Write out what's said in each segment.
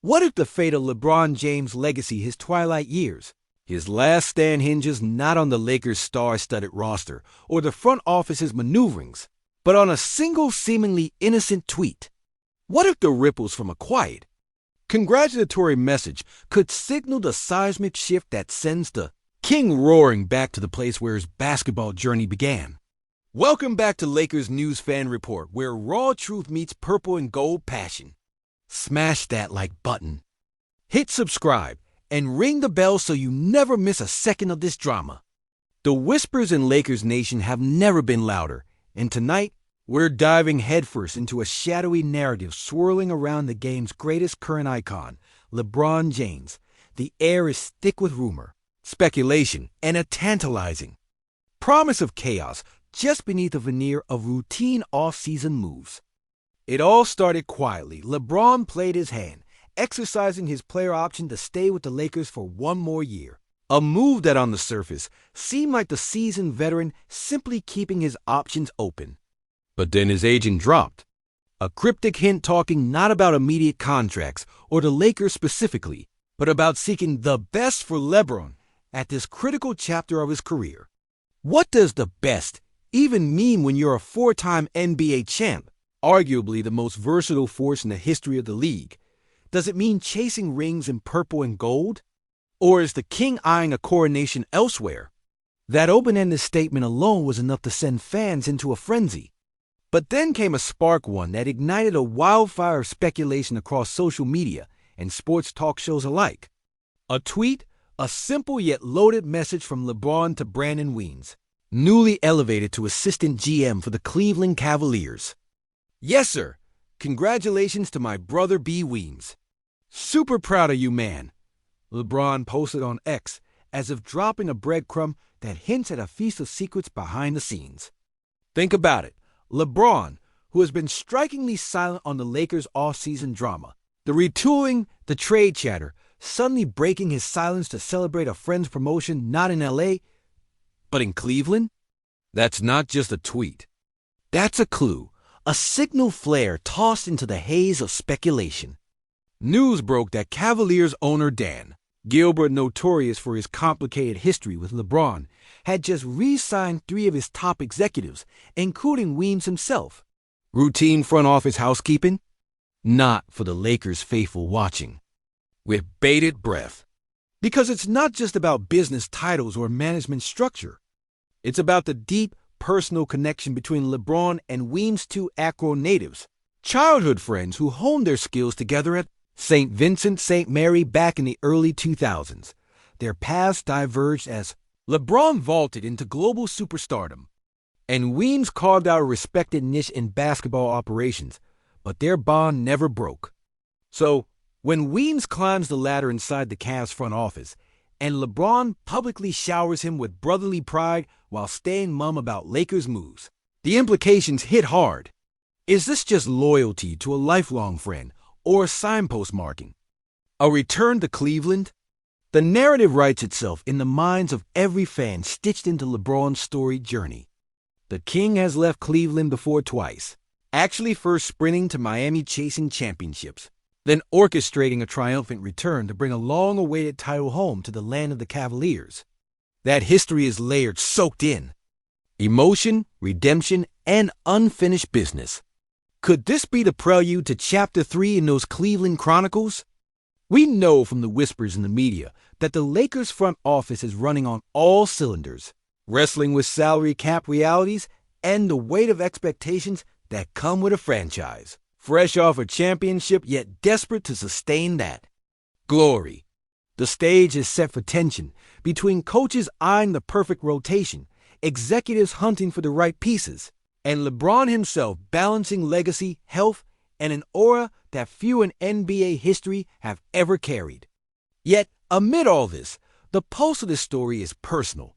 What if the fate of LeBron James' legacy, his twilight years, his last stand hinges not on the Lakers' star-studded roster or the front office's maneuverings, but on a single seemingly innocent tweet? What if the ripples from a quiet, congratulatory message could signal the seismic shift that sends the king roaring back to the place where his basketball journey began? Welcome back to Lakers News Fan Report, where raw truth meets purple and gold passion. Smash that like button, hit subscribe, and ring the bell so you never miss a second of this drama. The whispers in Lakers Nation have never been louder, and tonight we're diving headfirst into a shadowy narrative swirling around the game's greatest current icon, LeBron James. The air is thick with rumor, speculation, and a tantalizing promise of chaos just beneath a veneer of routine off-season moves. It all started quietly. LeBron played his hand, exercising his player option to stay with the Lakers for one more year. A move that on the surface seemed like the seasoned veteran simply keeping his options open. But then his agent dropped a cryptic hint talking not about immediate contracts or the Lakers specifically, but about seeking the best for Lebron at this critical chapter of his career. What does the best even mean when you're a four-time NBA champ, arguably the most versatile force in the history of the league? Does it mean chasing rings in purple and gold? Or is the king eyeing a coronation elsewhere? That open-ended statement alone was enough to send fans into a frenzy. But then came a spark, one that ignited a wildfire of speculation across social media and sports talk shows alike. A tweet, a simple yet loaded message from LeBron to Brandon Weems, newly elevated to assistant GM for the Cleveland Cavaliers. "Yes, sir. Congratulations to my brother B. Weems. Super proud of you, man," LeBron posted on X, as if dropping a breadcrumb that hints at a feast of secrets behind the scenes. Think about it. LeBron, who has been strikingly silent on the Lakers' off-season drama, the retooling, the trade chatter, suddenly breaking his silence to celebrate a friend's promotion not in LA, but in Cleveland? That's not just a tweet. That's a clue, a signal flare tossed into the haze of speculation. News broke that Cavaliers owner Dan Gilbert, notorious for his complicated history with LeBron, had just re-signed 3 of his top executives, including Weems himself. Routine front office housekeeping? Not for the Lakers' faithful watching. With bated breath. Because it's not just about business titles or management structure. It's about the deep, personal connection between LeBron and Weems' 2 Acro natives, childhood friends who honed their skills together at St. Vincent St. Mary back in the early 2000s. Their paths diverged as LeBron vaulted into global superstardom, and Weems carved out a respected niche in basketball operations, but their bond never broke. So, when Weems climbs the ladder inside the Cavs front office, and LeBron publicly showers him with brotherly pride while staying mum about Lakers moves, the implications hit hard. Is this just loyalty to a lifelong friend, or a signpost marking? A return to Cleveland? The narrative writes itself in the minds of every fan stitched into LeBron's storied journey. The king has left Cleveland before twice, actually first sprinting to Miami chasing championships, then orchestrating a triumphant return to bring a long-awaited title home to the land of the Cavaliers. That history is layered, soaked in. Emotion, redemption, and unfinished business. Could this be the prelude to Chapter 3 in those Cleveland Chronicles? We know from the whispers in the media that the Lakers front office is running on all cylinders, wrestling with salary cap realities and the weight of expectations that come with a franchise, fresh off a championship yet desperate to sustain that glory. The stage is set for tension between coaches eyeing the perfect rotation, executives hunting for the right pieces, and LeBron himself balancing legacy, health, and an aura that few in NBA history have ever carried. Yet, amid all this, the pulse of this story is personal.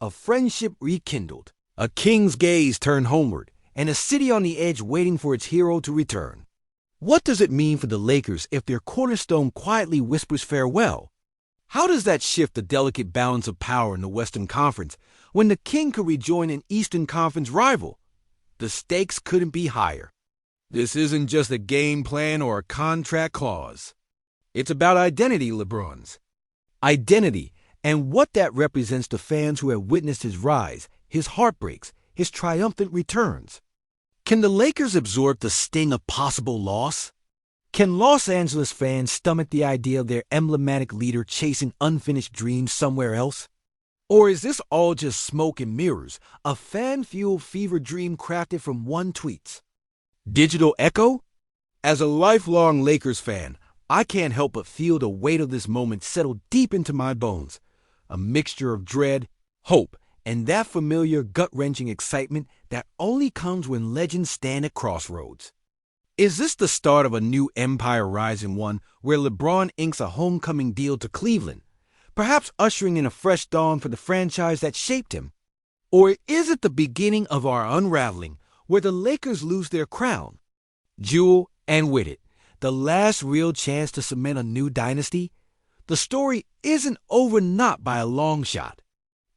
A friendship rekindled, a king's gaze turned homeward, and a city on the edge waiting for its hero to return. What does it mean for the Lakers if their cornerstone quietly whispers farewell? How does that shift the delicate balance of power in the Western Conference when the king could rejoin an Eastern Conference rival? The stakes couldn't be higher. This isn't just a game plan or a contract clause. It's about identity, LeBron's. Identity, and what that represents to fans who have witnessed his rise, his heartbreaks, his triumphant returns. Can the Lakers absorb the sting of possible loss? Can Los Angeles fans stomach the idea of their emblematic leader chasing unfinished dreams somewhere else? Or is this all just smoke and mirrors, a fan-fueled fever dream crafted from one tweet? Digital echo? As a lifelong Lakers fan, I can't help but feel the weight of this moment settle deep into my bones. A mixture of dread, hope, and that familiar gut-wrenching excitement that only comes when legends stand at crossroads. Is this the start of a new empire rising, one where LeBron inks a homecoming deal to Cleveland, perhaps ushering in a fresh dawn for the franchise that shaped him? Or is it the beginning of our unraveling, where the Lakers lose their crown, jewel, and with it, the last real chance to cement a new dynasty? The story isn't over, not by a long shot.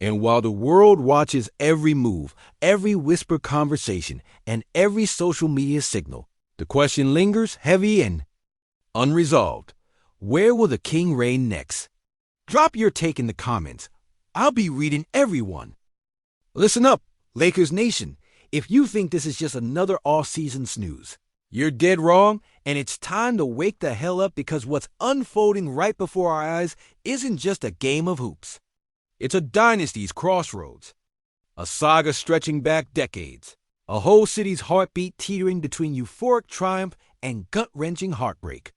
And while the world watches every move, every whispered conversation, and every social media signal, the question lingers heavy and unresolved. Where will the king reign next? Drop your take in the comments. I'll be reading everyone. Listen up, Lakers Nation. If you think this is just another off-season snooze, you're dead wrong, and it's time to wake the hell up, because what's unfolding right before our eyes isn't just a game of hoops. It's a dynasty's crossroads, a saga stretching back decades, a whole city's heartbeat teetering between euphoric triumph and gut-wrenching heartbreak.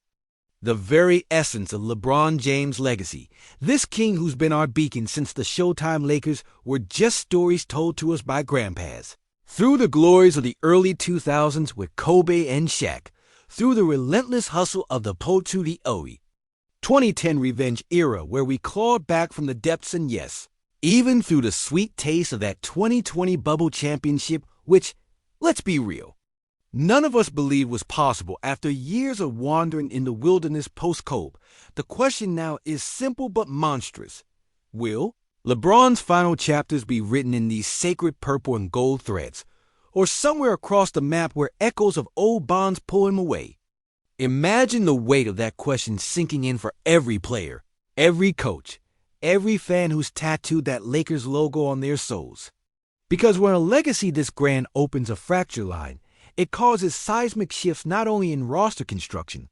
The very essence of LeBron James' legacy, this king who's been our beacon since the Showtime Lakers were just stories told to us by grandpas. Through the glories of the early 2000s with Kobe and Shaq, through the relentless hustle of the Potuti Owie, 2010 revenge era where we clawed back from the depths, and yes, even through the sweet taste of that 2020 bubble championship, which, let's be real, none of us believed was possible after years of wandering in the wilderness post-Kobe. The question now is simple but monstrous. Will LeBron's final chapters be written in these sacred purple and gold threads, or somewhere across the map where echoes of old bonds pull him away? Imagine the weight of that question sinking in for every player, every coach, every fan who's tattooed that Lakers logo on their souls. Because when a legacy this grand opens a fracture line, it causes seismic shifts not only in roster construction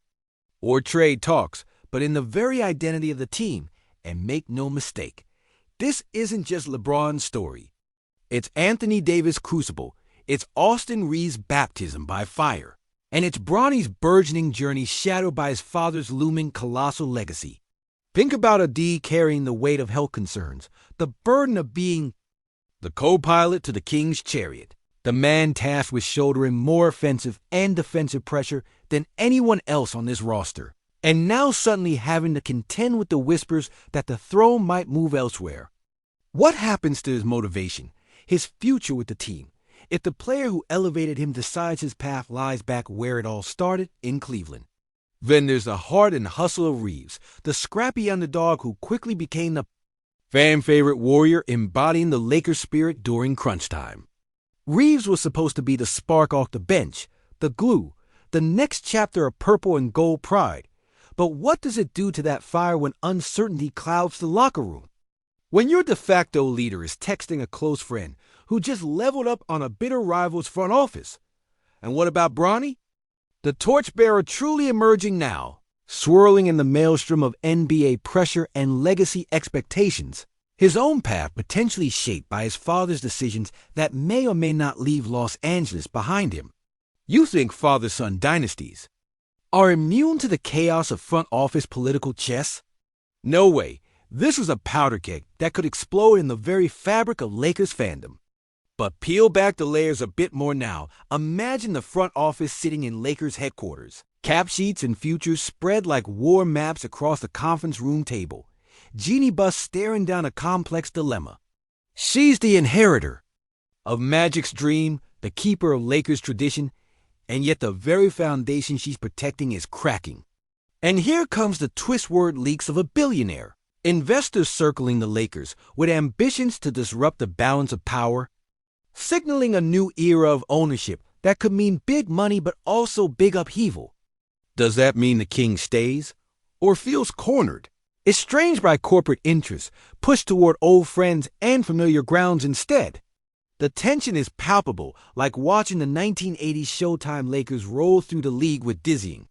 or trade talks, but in the very identity of the team. And make no mistake, this isn't just LeBron's story. It's Anthony Davis' crucible, it's Austin Reeves' baptism by fire, and it's Bronny's burgeoning journey shadowed by his father's looming colossal legacy. Think about a D carrying the weight of health concerns, the burden of being the co-pilot to the king's chariot, the man tasked with shouldering more offensive and defensive pressure than anyone else on this roster, and now suddenly having to contend with the whispers that the throne might move elsewhere. What happens to his motivation, his future with the team, if the player who elevated him decides his path lies back where it all started, in Cleveland? Then there's the heart and hustle of Reeves, the scrappy underdog who quickly became the fan-favorite warrior embodying the Lakers spirit during crunch time. Reeves was supposed to be the spark off the bench, the glue, the next chapter of purple and gold pride. But what does it do to that fire when uncertainty clouds the locker room? When your de facto leader is texting a close friend who just leveled up on a bitter rival's front office? And what about Bronny? The torchbearer truly emerging now, swirling in the maelstrom of NBA pressure and legacy expectations, his own path potentially shaped by his father's decisions that may or may not leave Los Angeles behind him. You think father-son dynasties are immune to the chaos of front office political chess? No way. This was a powder keg that could explode in the very fabric of Lakers fandom. But peel back the layers a bit more now. Imagine the front office sitting in Lakers headquarters. Cap sheets and futures spread like war maps across the conference room table. Jeannie Buss staring down a complex dilemma. She's the inheritor of Magic's dream, the keeper of Lakers tradition, and yet the very foundation she's protecting is cracking. And here comes the twist word leaks of a billionaire. Investors circling the Lakers with ambitions to disrupt the balance of power, signaling a new era of ownership that could mean big money but also big upheaval. Does that mean the king stays? or feels cornered, estranged by corporate interests, pushed toward old friends and familiar grounds instead. The tension is palpable, like watching the 1980s Showtime Lakers roll through the league with dizzying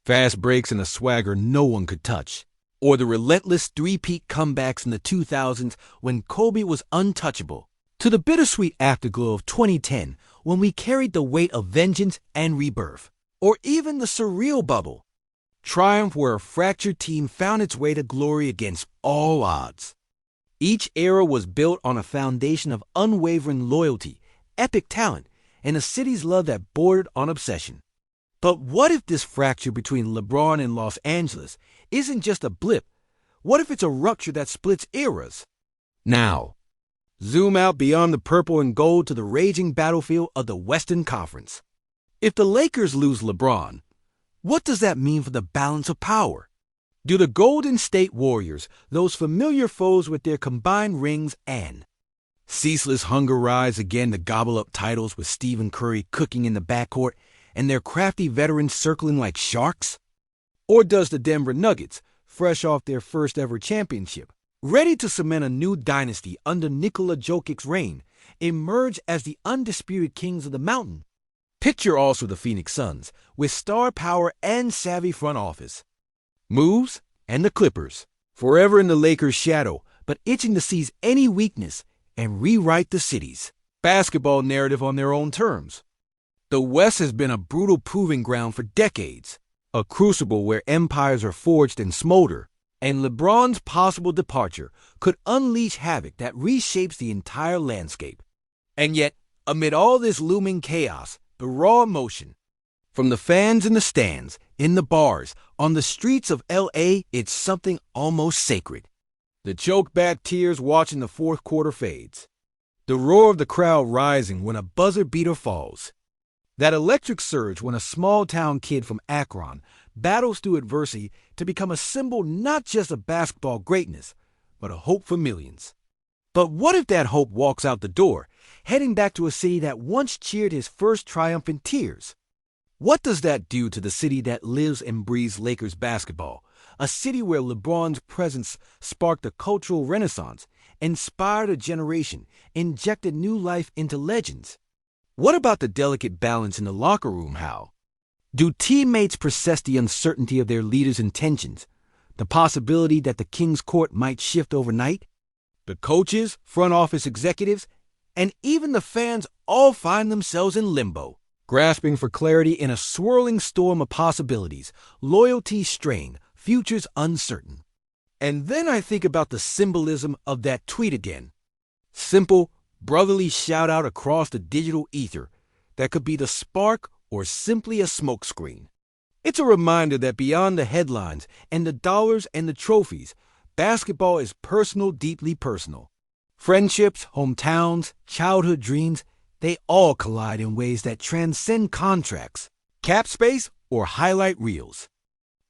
fast breaks and a swagger no one could touch, or the relentless three-peat comebacks in the 2000s when Kobe was untouchable, to the bittersweet afterglow of 2010 when we carried the weight of vengeance and rebirth, or even the surreal bubble, triumph where a fractured team found its way to glory against all odds. Each era was built on a foundation of unwavering loyalty, epic talent, and a city's love that bordered on obsession. But what if this fracture between LeBron and Los Angeles isn't just a blip? What if it's a rupture that splits eras? Now, zoom out beyond the purple and gold to the raging battlefield of the Western Conference. If the Lakers lose LeBron, what does that mean for the balance of power? Do the Golden State Warriors, those familiar foes with their combined rings and ceaseless hunger, rise again to gobble up titles with Stephen Curry cooking in the backcourt and their crafty veterans circling like sharks? Or does the Denver Nuggets, fresh off their first-ever championship, ready to cement a new dynasty under Nikola Jokic's reign, emerge as the undisputed kings of the mountain? Picture also the Phoenix Suns, with star power and savvy front office moves, and the Clippers, forever in the Lakers' shadow, but itching to seize any weakness and rewrite the city's basketball narrative on their own terms. The West has been a brutal proving ground for decades, a crucible where empires are forged and smolder, and LeBron's possible departure could unleash havoc that reshapes the entire landscape. And yet, amid all this looming chaos, the raw emotion, from the fans in the stands, in the bars, on the streets of L.A., it's something almost sacred. The choke-back tears watching the fourth quarter fades. The roar of the crowd rising when a buzzer beater falls. That electric surge when a small-town kid from Akron battles through adversity to become a symbol not just of basketball greatness, but a hope for millions. But what if that hope walks out the door, heading back to a city that once cheered his first triumph in tears? What does that do to the city that lives and breathes Lakers basketball, a city where LeBron's presence sparked a cultural renaissance, inspired a generation, injected new life into legends? What about the delicate balance in the locker room, Hal? Do teammates process the uncertainty of their leaders' intentions, the possibility that the King's Court might shift overnight? The coaches, front office executives, and even the fans all find themselves in limbo, grasping for clarity in a swirling storm of possibilities, loyalty strained, futures uncertain. And then I think about the symbolism of that tweet again. Simple, brotherly shout-out across the digital ether that could be the spark or simply a smokescreen. It's a reminder that beyond the headlines and the dollars and the trophies, basketball is personal, deeply personal. Friendships, hometowns, childhood dreams, they all collide in ways that transcend contracts, cap space, or highlight reels.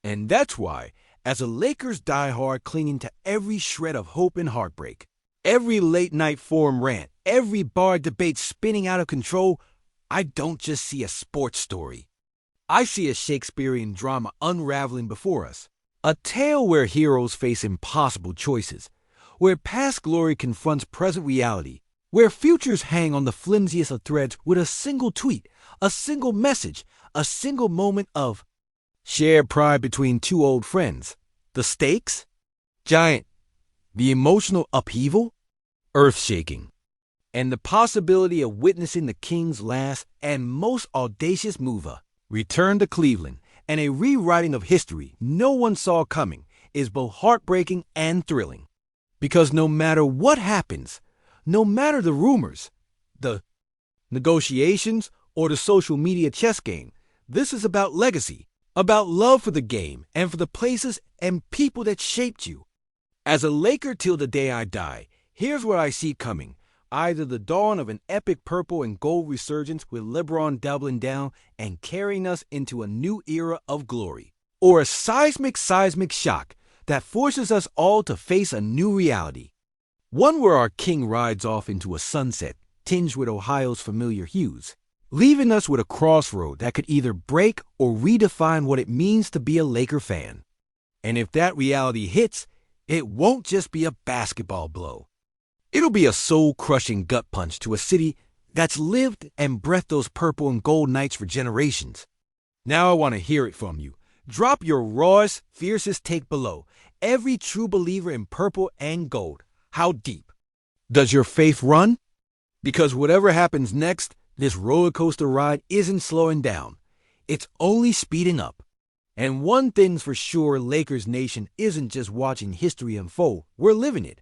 And that's why, as a Lakers diehard clinging to every shred of hope and heartbreak, every late-night forum rant, every bar debate spinning out of control, I don't just see a sports story. I see a Shakespearean drama unraveling before us, a tale where heroes face impossible choices, where past glory confronts present reality, where futures hang on the flimsiest of threads with a single tweet, a single message, a single moment of shared pride between two old friends. The stakes? Giant. The emotional upheaval? Earth-shaking. And the possibility of witnessing the Kings' last and most audacious mover return to Cleveland, and a rewriting of history no one saw coming, is both heartbreaking and thrilling. Because no matter what happens, no matter the rumors, the negotiations, or the social media chess game, this is about legacy, about love for the game and for the places and people that shaped you. As a Laker till the day I die, here's what I see coming. Either the dawn of an epic purple and gold resurgence with LeBron doubling down and carrying us into a new era of glory, or a seismic shock that forces us all to face a new reality. One where our king rides off into a sunset tinged with Ohio's familiar hues, leaving us with a crossroad that could either break or redefine what it means to be a Laker fan. And if that reality hits, it won't just be a basketball blow. It'll be a soul-crushing gut punch to a city that's lived and breathed those purple and gold nights for generations. Now I want to hear it from you. Drop your rawest, fiercest take below. Every true believer in purple and gold. How deep? Does your faith run? Because whatever happens next, this roller coaster ride isn't slowing down. It's only speeding up. And one thing's for sure, Lakers Nation isn't just watching history unfold. We're living it.